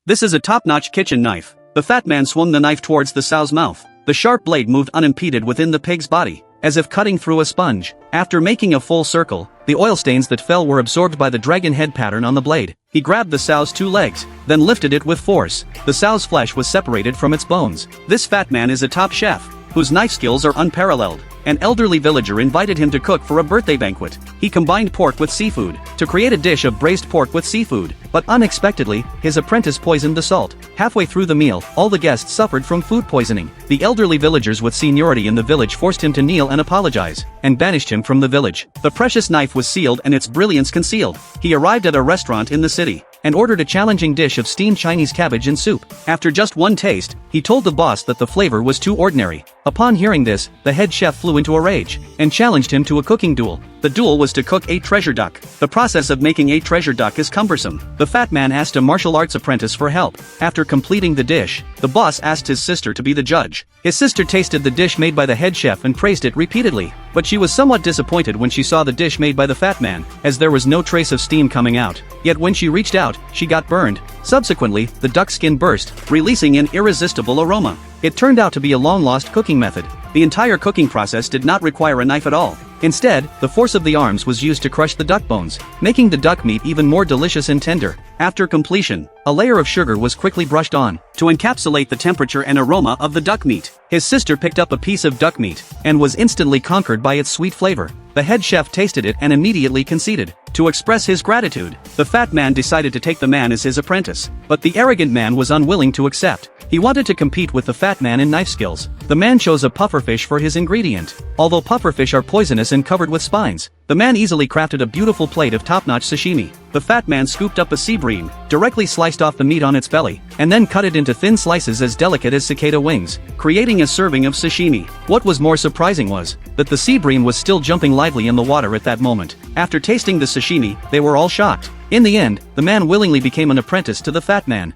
This is a top-notch kitchen knife. The fat man swung the knife towards the sow's mouth. The sharp blade moved unimpeded within the pig's body, as if cutting through a sponge. After making a full circle, the oil stains that fell were absorbed by the dragon head pattern on the blade. He grabbed the sow's 2 legs, then lifted it with force. The sow's flesh was separated from its bones. This fat man is a top chef, whose knife skills are unparalleled. An elderly villager invited him to cook for a birthday banquet. He combined pork with seafood to create a dish of braised pork with seafood, but unexpectedly, his apprentice poisoned the salt. Halfway through the meal, all the guests suffered from food poisoning. The elderly villagers with seniority in the village forced him to kneel and apologize, and banished him from the village. The precious knife was sealed and its brilliance concealed. He arrived at a restaurant in the city and ordered a challenging dish of steamed Chinese cabbage and soup. After just one taste, he told the boss that the flavor was too ordinary. Upon hearing this, the head chef flew into a rage and challenged him to a cooking duel. The duel was to cook a treasure duck. The process of making a treasure duck is cumbersome. The fat man asked a martial arts apprentice for help. After completing the dish, the boss asked his sister to be the judge. His sister tasted the dish made by the head chef and praised it repeatedly, but she was somewhat disappointed when she saw the dish made by the fat man, as there was no trace of steam coming out. Yet when she reached out, she got burned. Subsequently, the duck's skin burst, releasing an irresistible aroma. It turned out to be a long-lost cooking method. The entire cooking process did not require a knife at all. Instead, the force of the arms was used to crush the duck bones, making the duck meat even more delicious and tender. After completion, a layer of sugar was quickly brushed on, to encapsulate the temperature and aroma of the duck meat. His sister picked up a piece of duck meat, and was instantly conquered by its sweet flavor. The head chef tasted it and immediately conceded. To express his gratitude, the fat man decided to take the man as his apprentice, but the arrogant man was unwilling to accept. He wanted to compete with the fat man in knife skills. The man chose a pufferfish for his ingredient. Although pufferfish are poisonous and covered with spines, the man easily crafted a beautiful plate of top-notch sashimi. The fat man scooped up a sea bream, directly sliced off the meat on its belly, and then cut it into thin slices as delicate as cicada wings, creating a serving of sashimi. What was more surprising was that the sea bream was still jumping lively in the water at that moment. After tasting the sashimi, they were all shocked. In the end, the man willingly became an apprentice to the fat man.